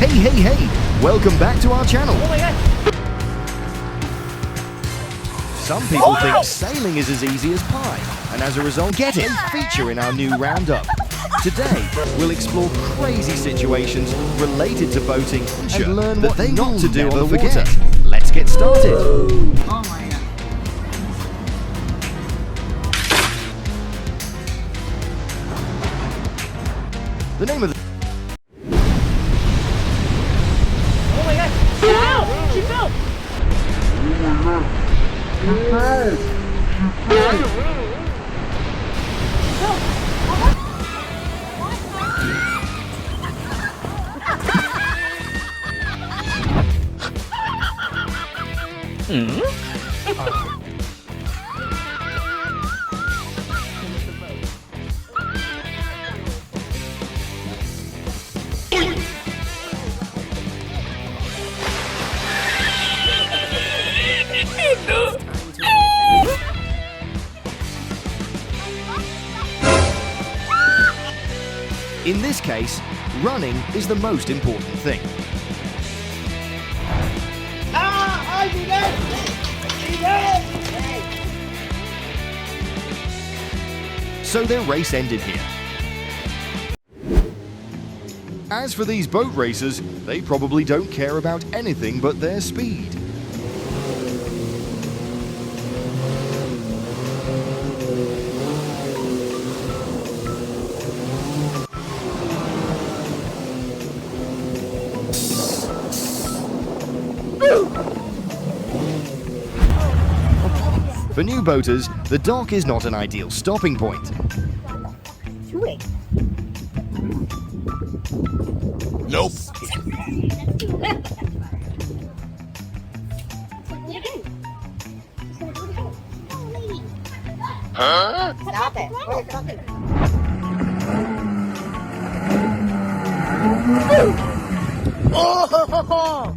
Hey! Welcome back to our channel. Oh my god! Some people think sailing is as easy as pie, and as a result, get it, a feature in our new roundup. Today, we'll explore crazy situations related to boating and learn what not to do on the water. Let's get started. Oh my god. The name of the Oh my god! She fell! She fell! In this case, running is the most important thing. So their race ended here. As for these boat racers, they probably don't care about anything but their speed. For new boaters, the dock is not an ideal stopping point. Nope. Huh? Stop it. Oh!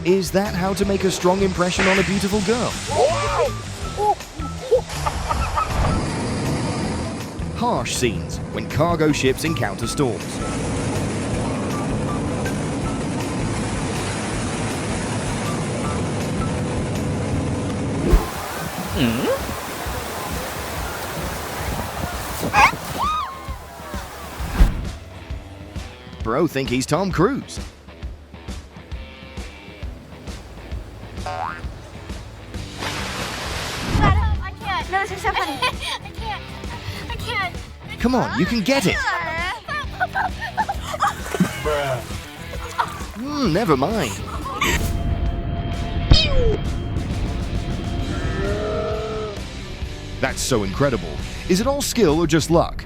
Is that how to make a strong impression on a beautiful girl? Harsh scenes when cargo ships encounter storms. Bro think he's Tom Cruise. I can't. No, this is so funny. I can't. Come on, you can get it. Never mind. That's so incredible. Is it all skill or just luck?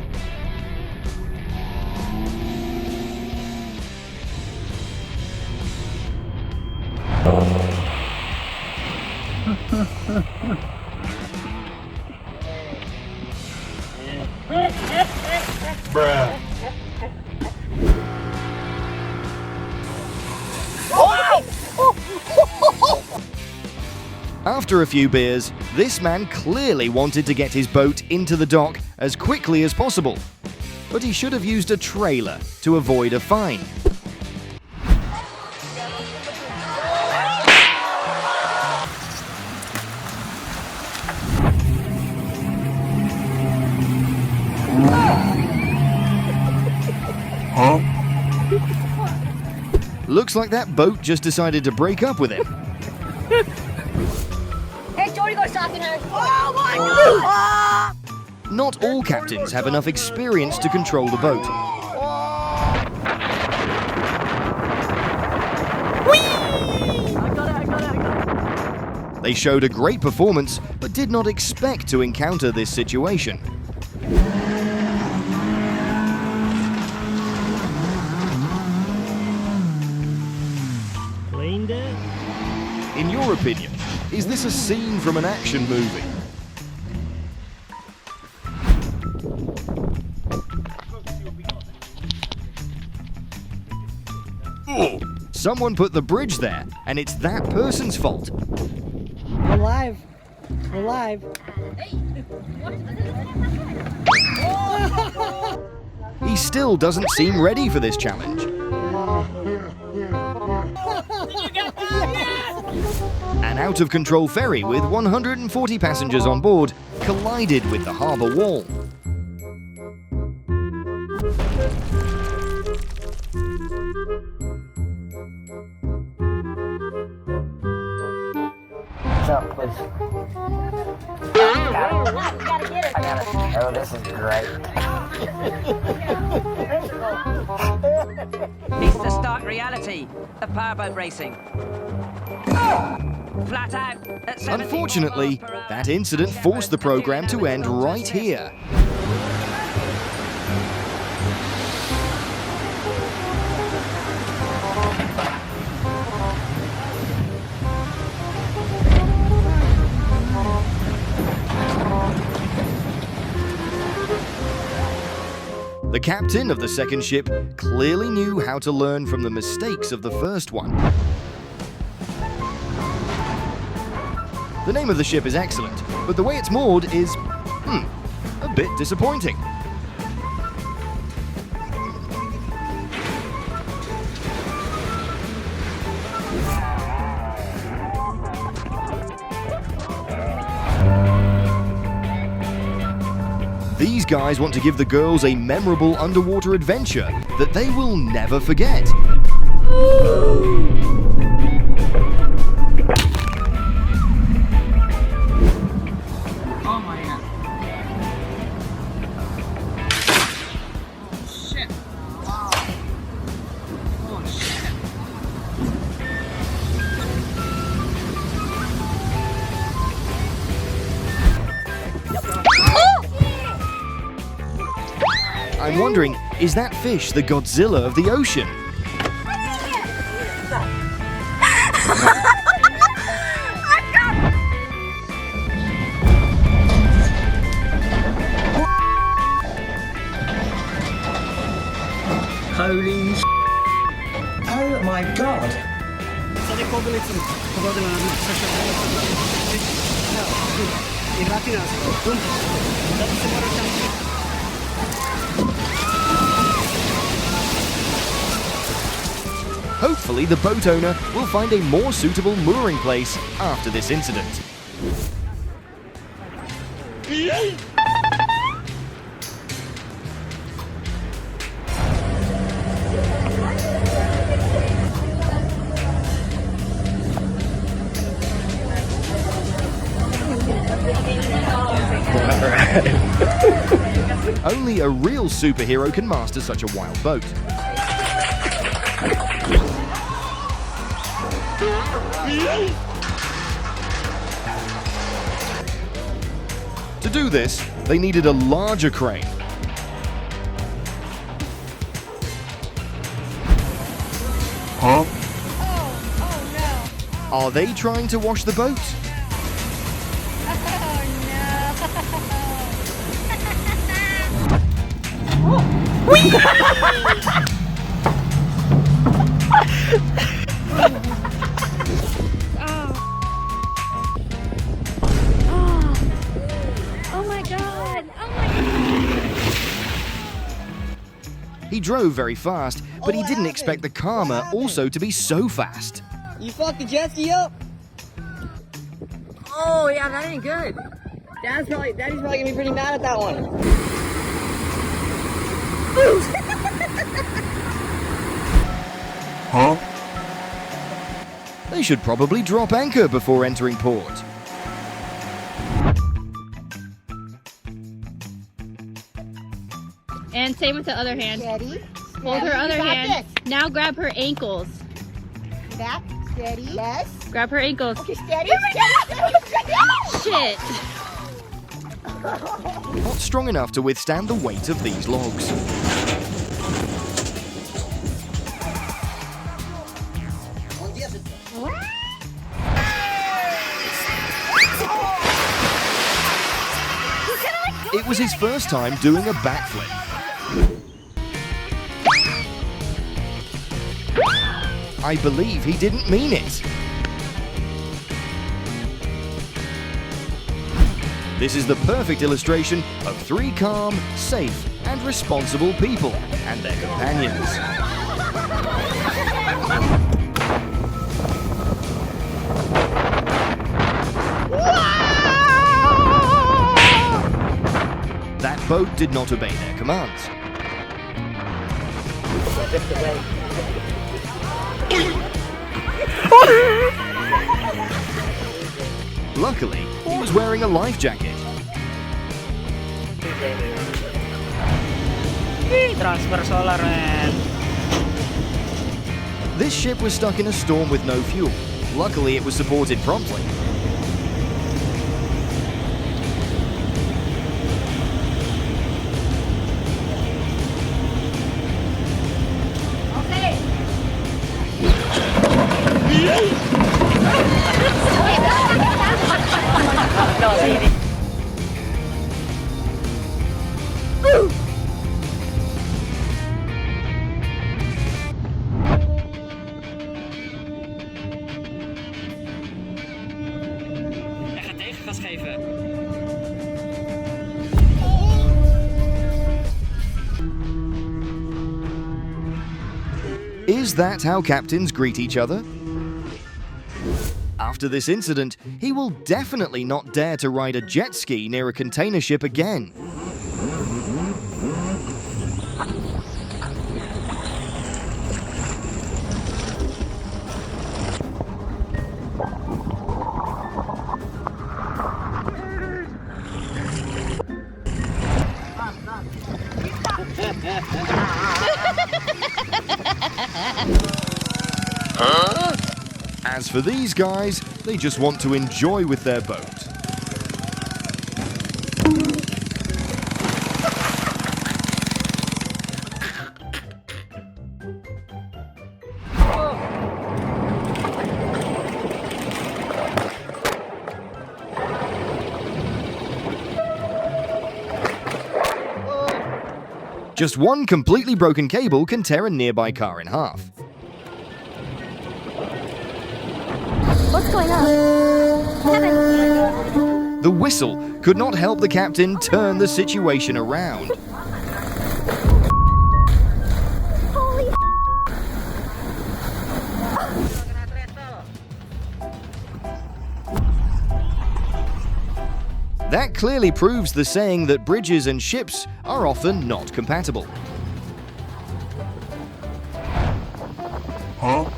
Bruh. After a few beers, this man clearly wanted to get his boat into the dock as quickly as possible. But he should have used a trailer to avoid a fine. Huh? Looks like that boat just decided to break up with him. Hey, Jody, go talking to her. Oh my god! Not all captains have enough experience to control the boat. I got it. They showed a great performance, but did not expect to encounter this situation. Plane dead? In your opinion, is this a scene from an action movie? Oh, someone put the bridge there, and it's that person's fault. We're live. We're live. He still doesn't seem ready for this challenge. An out-of-control ferry with 140 passengers on board collided with the harbour wall. Jump, please. I got it. Oh, this is great. It's the stark reality of powerboat racing. Flat out at 70 Unfortunately, miles per hour. that incident forced the program to end right here. The captain of the second ship clearly knew how to learn from the mistakes of the first one. The name of the ship is excellent, but the way it's moored is, a bit disappointing. These guys want to give the girls a memorable underwater adventure that they will never forget. Oh my god. Oh shit. Wow. Oh shit. I'm wondering, is that fish the Godzilla of the ocean? Holy sh**. Oh my god. Hopefully the boat owner will find a more suitable mooring place after this incident. Only a real superhero can master such a wild boat. To do this, they needed a larger crane. Huh? Are they trying to wash the boat? Oh my god! He drove very fast, but he didn't expect the Karma also to be so fast. You fucked the jet ski up? Oh yeah, that ain't good. Daddy's probably gonna be pretty mad at that one. Huh? They should probably drop anchor before entering port. And same with the other hand. Steady. Hold her other hand. Now grab her ankles. Back. Steady. Yes. Grab her ankles. Okay, steady. Shit. Not strong enough to withstand the weight of these logs. It was his first time doing a backflip. I believe he didn't mean it. This is the perfect illustration of 3 calm, safe, and responsible people and their companions. That boat did not obey their commands. Luckily, he was wearing a life jacket. Transfer solar, man. This ship was stuck in a storm with no fuel. Luckily, it was supported promptly. Tegengas geven. Is that how captains greet each other? After this incident, he will definitely not dare to ride a jet ski near a container ship again. As for these guys, they just want to enjoy with their boat. Just one completely broken cable can tear a nearby car in half. What's going on? Kevin! The whistle could not help the captain turn the situation around. Holy That clearly proves the saying that bridges and ships are often not compatible. Huh?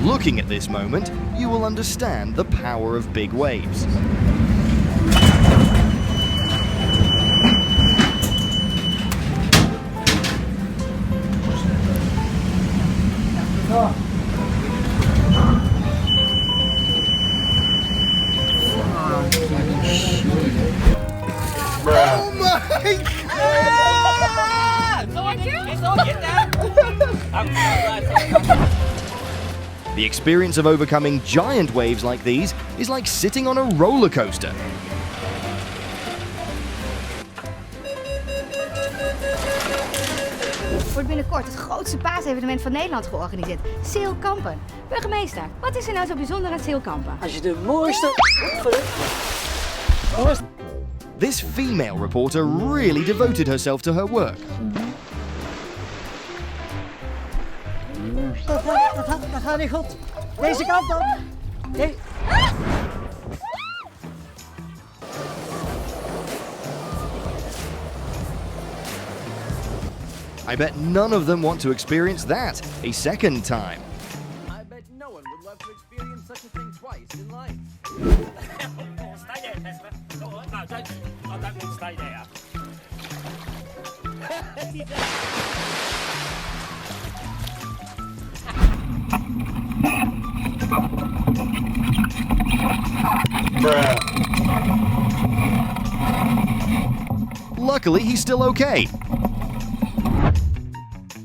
Looking at this moment, you will understand the power of big waves. The experience of overcoming giant waves like these is like sitting on a roller coaster. Wordt binnenkort het grootste paasevenement van Nederland georganiseerd. Zeilkampen. Burgemeester, wat is er nou zo bijzonder aan zeilkampen? Als je de mooiste... This female reporter really devoted herself to her work. Dat gaat niet goed. Deze kant dan. Nee. I bet none of them want to experience that a second time. I bet no one would love to experience such a thing twice in life. Stay there, Tesla. No, don't stay there. Luckily, he's still okay.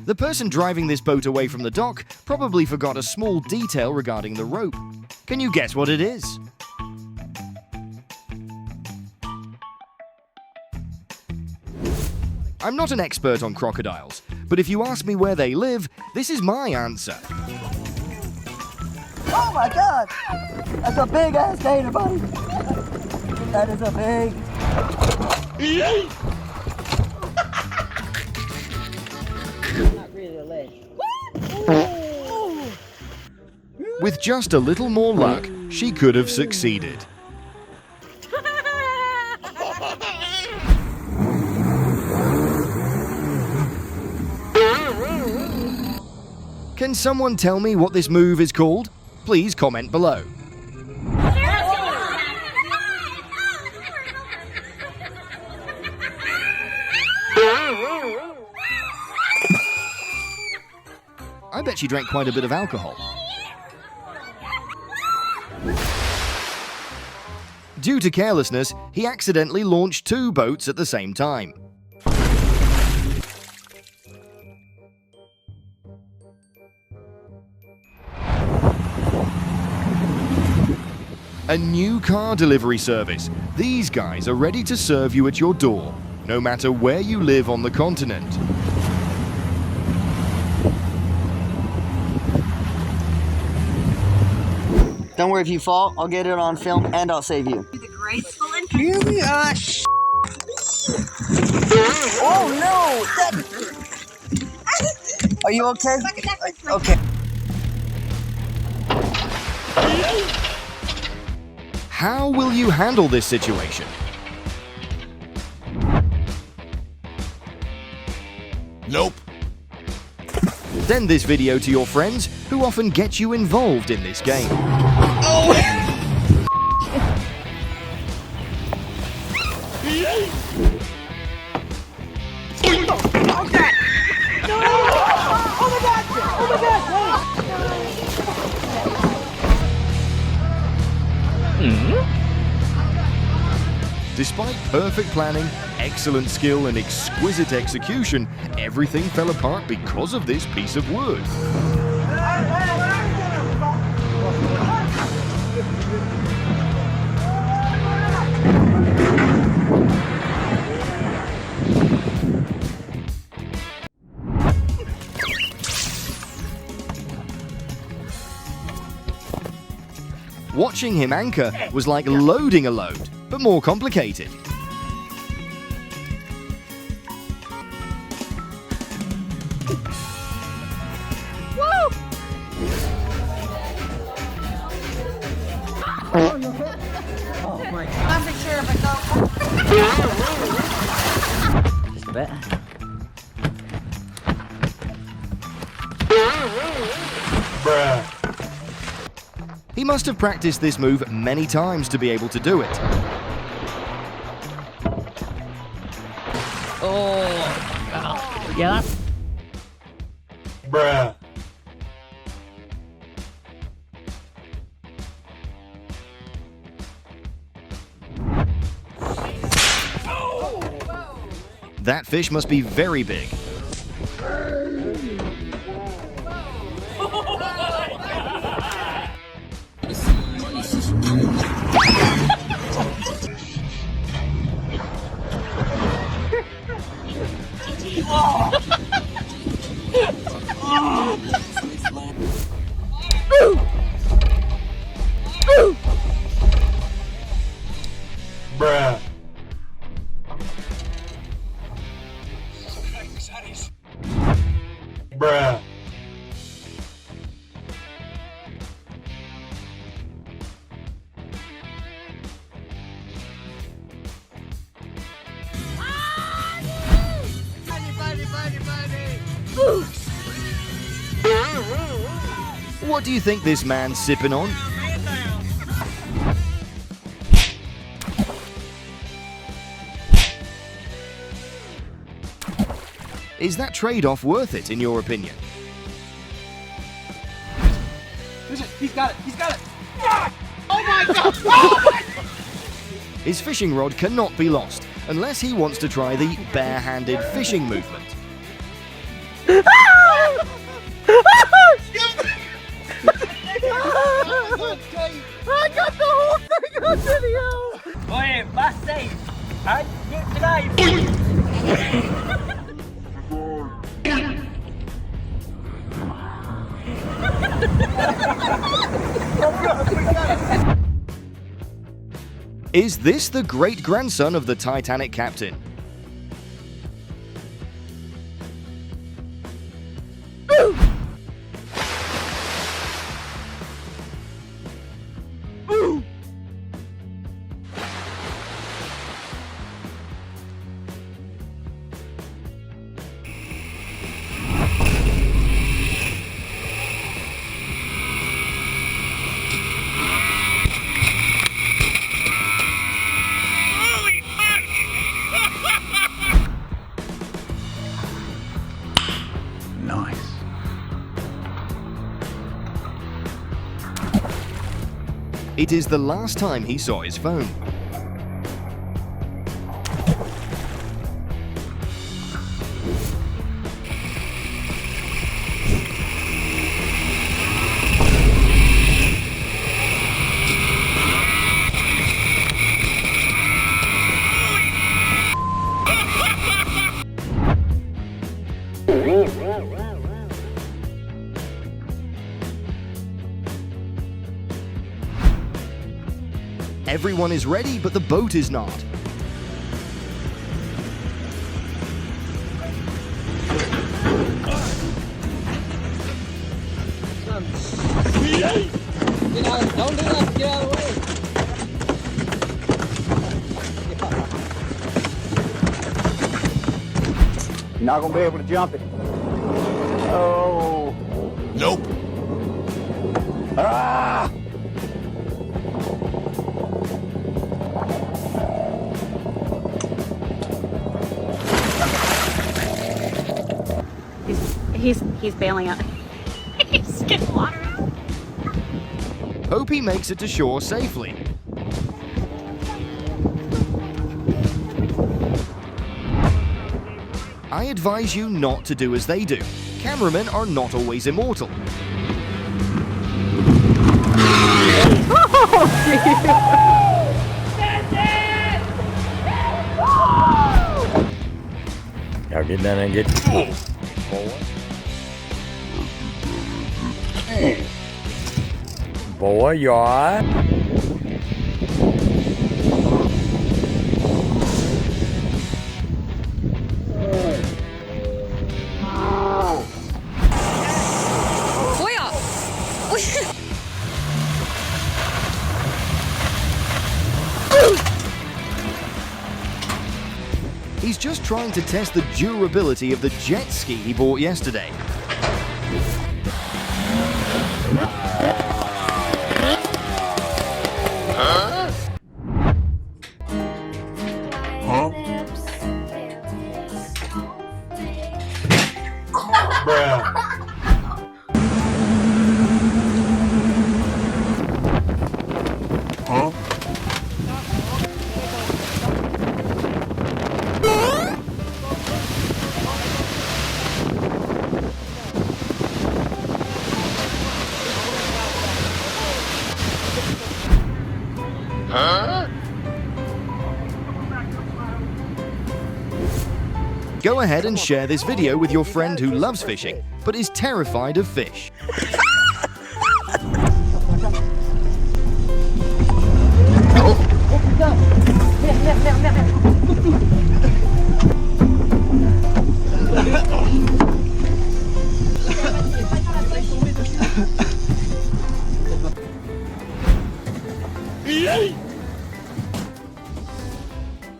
The person driving this boat away from the dock probably forgot a small detail regarding the rope. Can you guess what it is? I'm not an expert on crocodiles, but if you ask me where they live, this is my answer. Oh my god! That's a big ass gator, buddy! That is a big... Not really a leg. With just a little more luck, she could have succeeded. Can someone tell me what this move is called? Please comment below. I bet she drank quite a bit of alcohol. Due to carelessness, he accidentally launched 2 boats at the same time. A new car delivery service. These guys are ready to serve you at your door, no matter where you live on the continent. Don't worry if you fall, I'll get it on film and I'll save you. The graceful and Oh no! Are you okay? Okay. How will you handle this situation? Nope. Send this video to your friends who often get you involved in this game. Despite perfect planning, excellent skill, and exquisite execution, everything fell apart because of this piece of wood. Watching him anchor was like loading a load, but more complicated. Oh my god. I'm not sure if I go. Just a bit. Bruh. He must have practiced this move many times to be able to do it. Yeah. Bruh. That fish must be very big. Bruh. Bruh. What do you think this man's sipping on? Is that trade-off worth it, in your opinion? He's got it! He's got it! Ah! Oh my god! Oh my god! His fishing rod cannot be lost, unless he wants to try the bare-handed fishing movement. I got the whole thing on video! Oye, vas safe. You tonight. Is this the great-grandson of the Titanic captain? Nice. It is the last time he saw his phone. Everyone is ready, but the boat is not. Get out, don't do that, get out of the way. You're not gonna be able to jump it. Oh. Nope. Ah! He's bailing out. He's getting water out. Hope he makes it to shore safely. I advise you not to do as they do. Cameramen are not always immortal. Y'all get down there and get boy, you alright? He's just trying to test the durability of the jet ski he bought yesterday. Bruh. Go ahead and share this video with your friend who loves fishing, but is terrified of fish.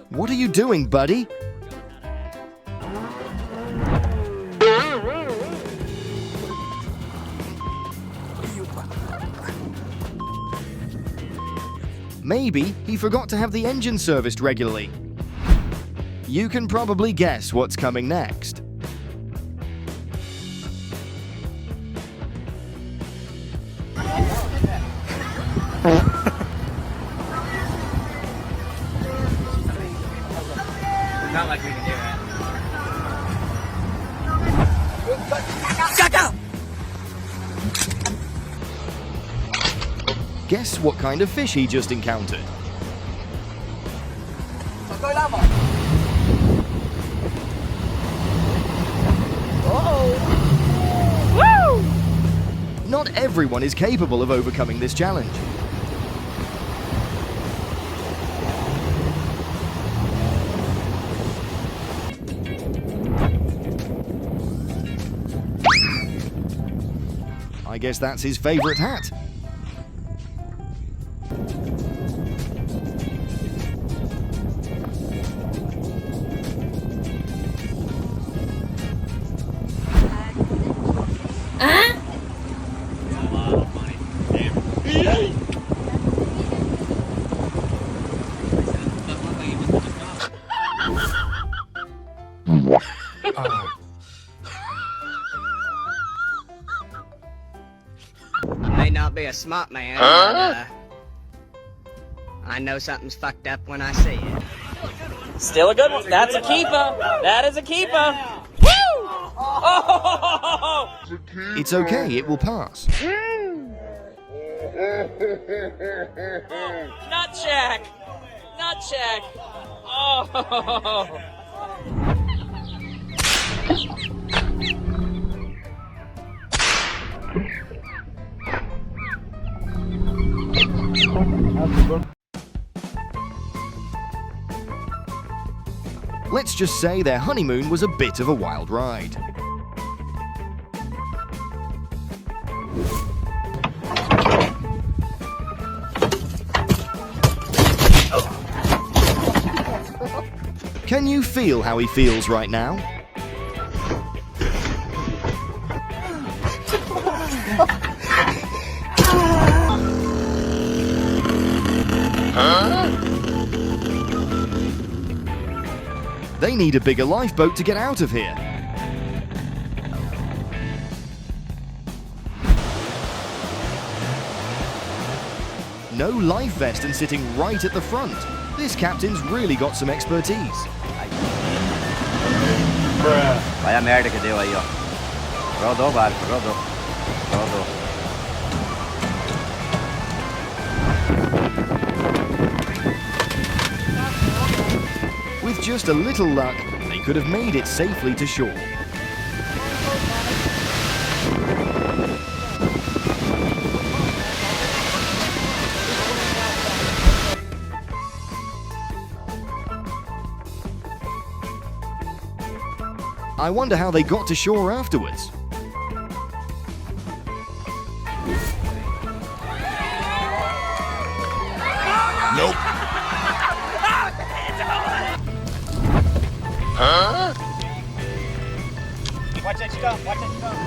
What are you doing, buddy? Maybe he forgot to have the engine serviced regularly. You can probably guess what's coming next. Not like we can do that. Guess what kind of fish he just encountered. Not everyone is capable of overcoming this challenge. I guess that's his favorite hat. May not be a smart man, but I know something's fucked up when I see it. Still a good one. That's a keeper. That is a keeper. Woo! Oh! It's okay, it will pass. Nutsack. Nutsack. Oh! Let's just say their honeymoon was a bit of a wild ride. Can you feel how he feels right now? They need a bigger lifeboat to get out of here. No life vest and sitting right at the front. This captain's really got some expertise. Vaya merda que deu aí, ó. Rodou, barco, rodou. Rodou. With just a little luck, they could have made it safely to shore. I wonder how they got to shore afterwards. Nope. Huh? Watch that stump, watch that stump.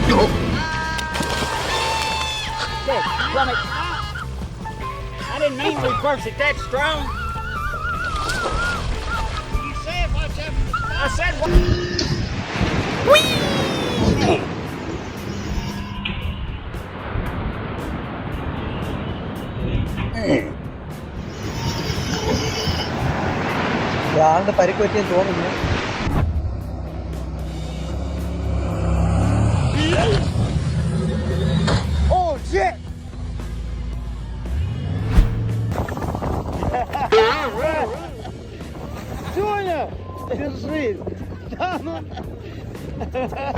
Nope. Dick, run it. I didn't mean to reverse it that strong. You said watch out. I said watch. ആളുടെ പരിക്ക് പറ്റിയെന്ന് തോന്നുന്നു. Oh shit! Соня! Держи! Да, ну...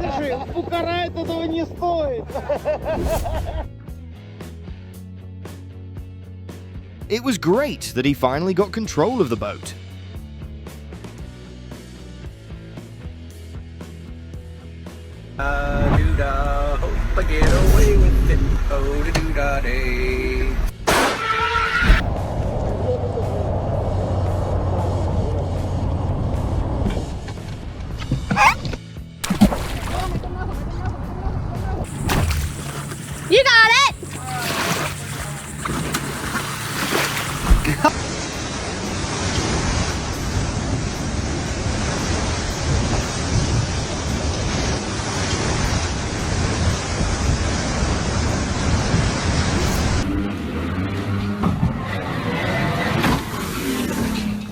Слушай, укарать этого не стоит! It was great that he finally got control of the boat. Doo-dah, hope I get away with it. Oh, the doo-dah day. You got it!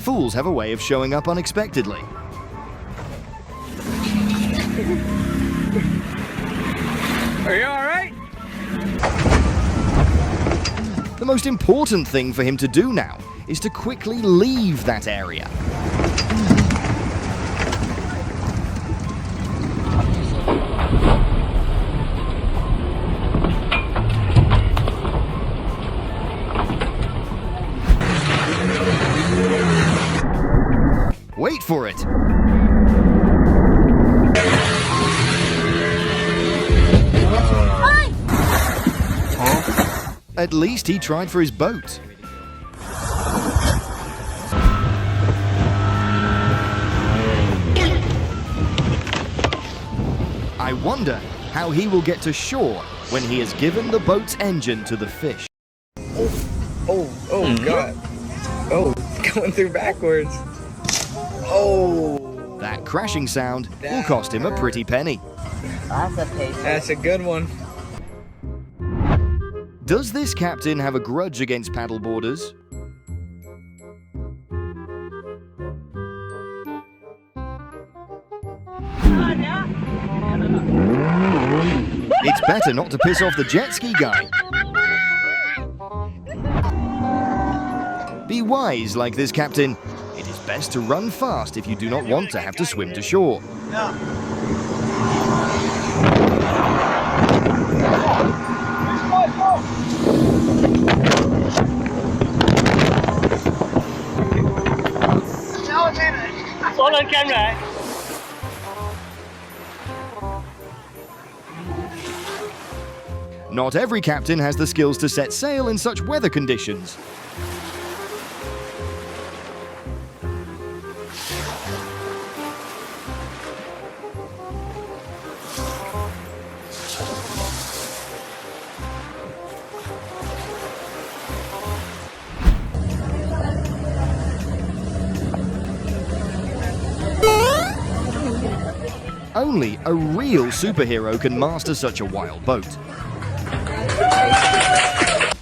Fools have a way of showing up unexpectedly. Are you alright? The most important thing for him to do now is to quickly leave that area. Wait for it. Fine! At least he tried for his boat. I wonder how he will get to shore when he has given the boat's engine to the fish. Oh, God. Oh, going through backwards. Oh. That crashing sound will cost him a pretty penny. That's a good one. Does this captain have a grudge against paddleboarders? It's better not to piss off the jet ski guy. Be wise like this captain. It is best to run fast if you do not want to have to swim to shore. All on camera. Not every captain has the skills to set sail in such weather conditions. Only a real superhero can master such a wild boat.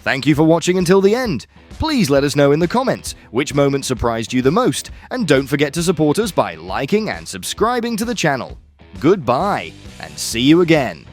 Thank you for watching until the end. Please let us know in the comments which moment surprised you the most, and don't forget to support us by liking and subscribing to the channel. Goodbye, and see you again.